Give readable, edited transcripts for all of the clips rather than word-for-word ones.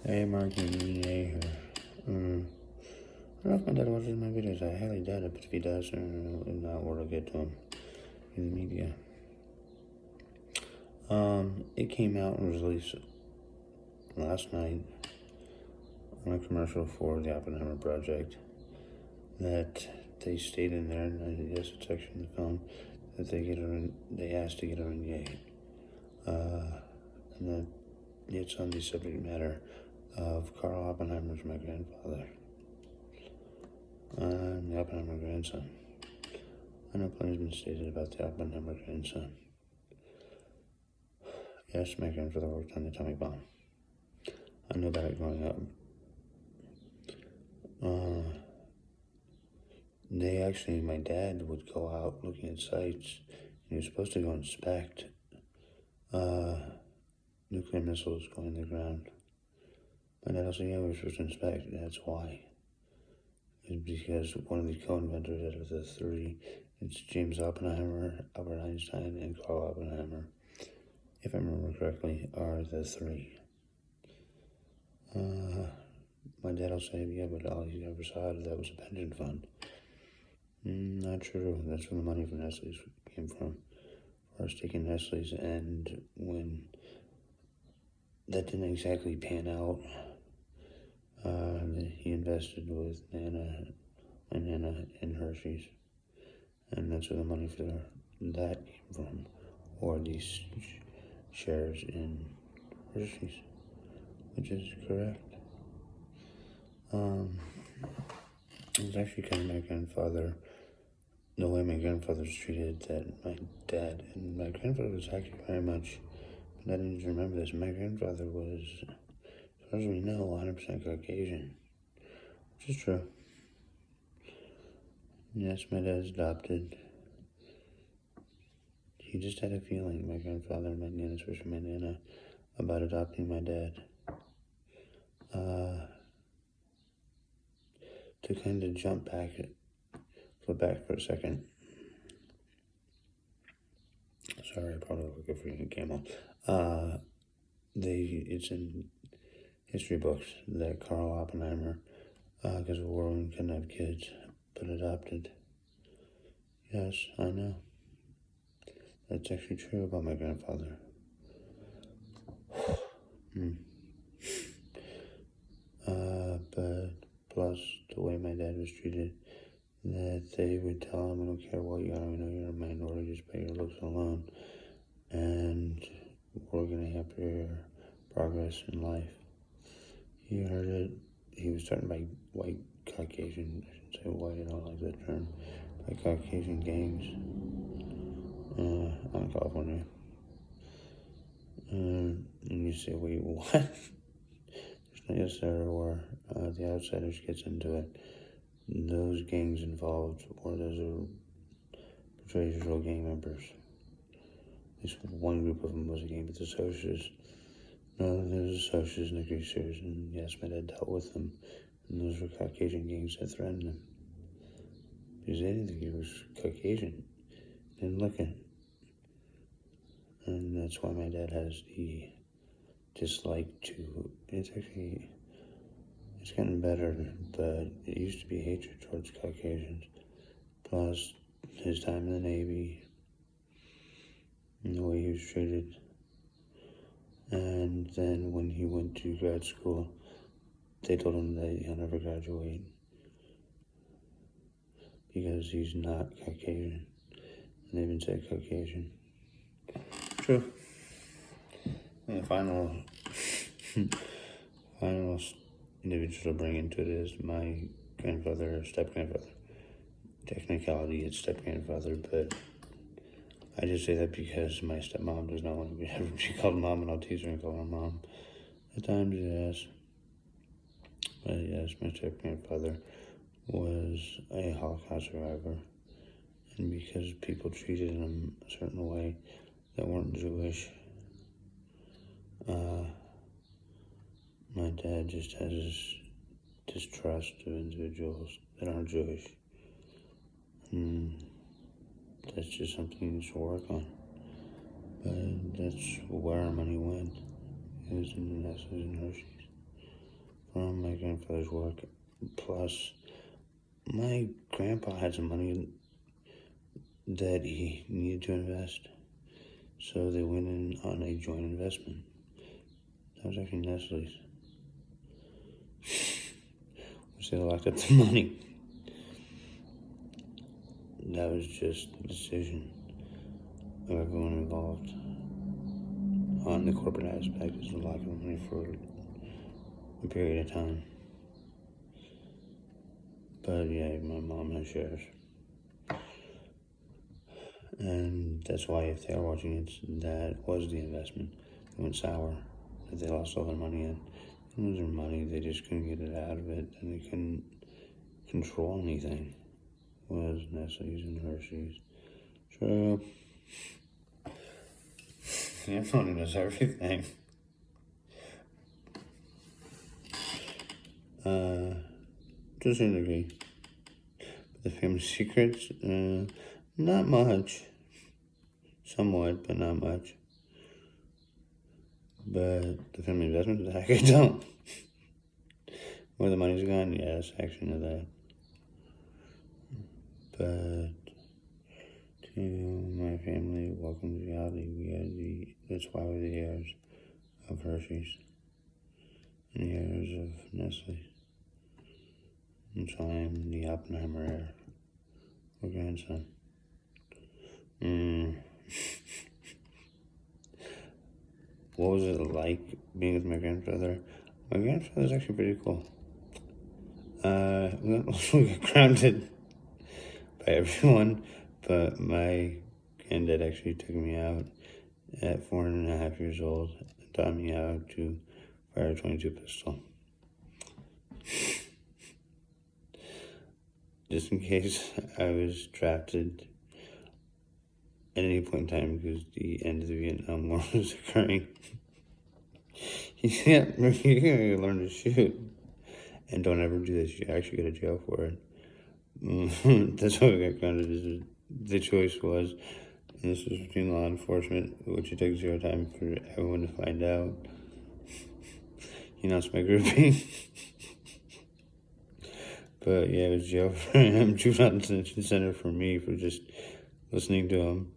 Hey, Mark and here. I don't know if my dad watches my videos. I highly doubt it, but if he does, if not, word will get to him in the media. It came out and was released last night on a commercial for the Oppenheimer Project that they stayed in there, and I guess it's actually in the film, that they asked to get her in Yay. And that it's on the subject matter of Karl Oppenheimer's my grandfather. I'm the Oppenheimer grandson. I know plenty has been stated about the Oppenheimer grandson. Yes, my grandfather worked on the atomic bomb. I knew about it growing up. My dad would go out looking at sites, and he was supposed to go inspect nuclear missiles going in the ground. My dad also, yeah, we were supposed to inspect. That's why. It's because one of the co-inventors out of the three, it's James Oppenheimer, Albert Einstein, and Karl Oppenheimer, if I remember correctly, are the three. My dad will say, yeah, but all he ever saw out of that was a pension fund. Not true. That's where the money from Nestle's came from. For us taking Nestle's, and when that didn't exactly pan out, he invested with Nana and Hershey's, and that's where the money for that came from, or these shares in Hershey's, which is correct. It's actually kind of my grandfather, the way my grandfather's treated, that my dad, and my grandfather was actually very much, but I didn't remember this, my grandfather was, as far as we know, 100% Caucasian, which is true. Yes, my dad's adopted. He just had a feeling, my grandfather and my Nana, especially my Nana, about adopting my dad. To kind of flip back for a second. Sorry, I probably look like a freaking camel. It's in history books that Karl Oppenheimer, because of war and couldn't have kids, but adopted. Yes, I know. That's actually true about my grandfather. But plus the way my dad was treated, that they would tell him, I don't care what you are, we know you're a minority just by your looks alone, and we're going to help your progress in life. He heard it. He was starting by white Caucasian, I shouldn't say white, I don't like that term, by Caucasian gangs out in California. And you say, wait, what? There's not yes, there were. The Outsiders gets into it. Those gangs involved, or those are portrays real gang members. At least one group of them was a gang, but the Socialists, no, there's the Socialists and the Greasers, and yes, my dad dealt with them, and those were Caucasian gangs that threatened him. Because they didn't think he was Caucasian, didn't look it. And that's why my dad has the dislike to, it's gotten better, but it used to be hatred towards Caucasians. Plus his time in the Navy, and the way he was treated. And then when he went to grad school, they told him that he'll never graduate because he's not Caucasian. And they even said Caucasian. True. And the final individual to bring into it is my grandfather, step-grandfather. Technicality, it's step-grandfather, but I just say that because my stepmom does not want to be ever be called mom, and I'll tease her and call her mom. At times, yes. But yes, my step-grandfather was a Holocaust survivor, and because people treated him a certain way that weren't Jewish, my dad just has this distrust of individuals that aren't Jewish. That's just something he needs to work on. But that's where our money went. It was in the Nestle's and Hershey's. from my grandfather's work. Plus, my grandpa had some money that he needed to invest, so they went in on a joint investment. That was actually Nestle's. Which they locked up the money. That was just the decision of everyone involved on the corporate aspect, is to lock up the money for a period of time. But yeah, my mom has shares. And that's why, if they're watching it, that was the investment. It went sour. That they lost all their money in. It was their money, they just couldn't get it out of it, and they couldn't control anything. It was Nestle's and Hershey's. So, your money does everything. To a certain degree. But the family secrets, not much. Somewhat, but not much. But the family investment, heck, I don't. Where the money's gone, yes, actually know that. But to my family, welcome to reality. That's why we're the heirs of Hershey's and the heirs of Nestle. And so I am the Oppenheimer heir, or grandson. What was it like being with my grandfather? My grandfather's actually pretty cool. We got grounded by everyone, but my granddad actually took me out at 4.5 years old and taught me how to fire a .22 pistol. Just in case I was drafted at any point in time, because the end of the Vietnam War was occurring. You gotta learn to shoot. And don't ever do this. You actually go to jail for it. That's why we got grounded. The choice was, and this was between law enforcement, which it took zero time for everyone to find out. He announced my grouping. But yeah, it was jail for him, juvenile detention center for me for just listening to him.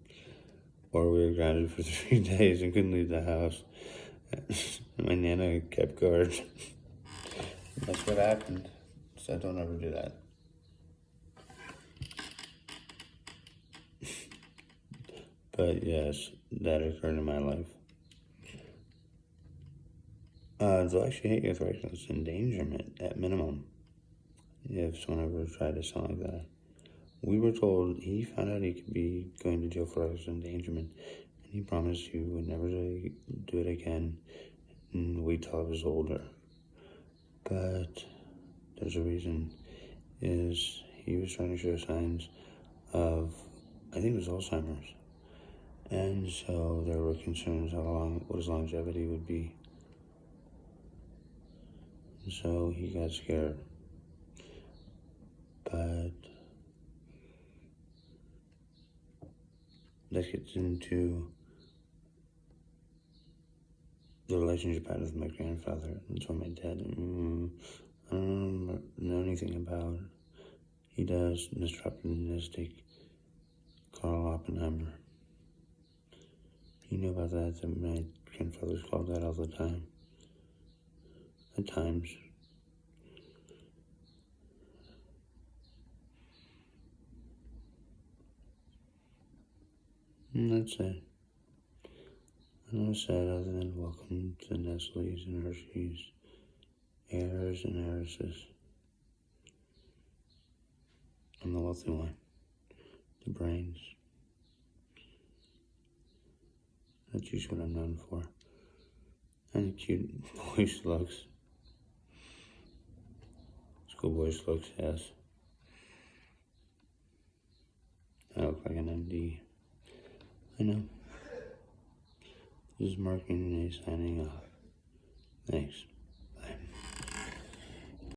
Or we were grounded for 3 days and couldn't leave the house. My Nana kept guard. That's what happened. So don't ever do that. But yes, that occurred in my life. They'll actually hit you with reckless endangerment at minimum if someone ever tried to sound like that. We were told he found out he could be going to jail for reckless endangerment, and he promised he would never do it again and wait till I was older. But there's a reason, is he was trying to show signs of, I think it was Alzheimer's. And so there were concerns what his longevity would be. And so he got scared. But that gets into the relationship I had with my grandfather. That's what my dad, I don't know anything about. He does, Mr. Optimistic, Karl Oppenheimer. He knew about that my grandfather's called that all the time. At times. And that's it. And I said, other than welcome to Nestle's and Hershey's, heirs and heiresses. I'm the wealthy one. The brains. That's usually what I'm known for. And the cute boyish looks. Schoolboyish looks, yes. I look like an MD. I know. This is Mark and Renee signing off. Thanks.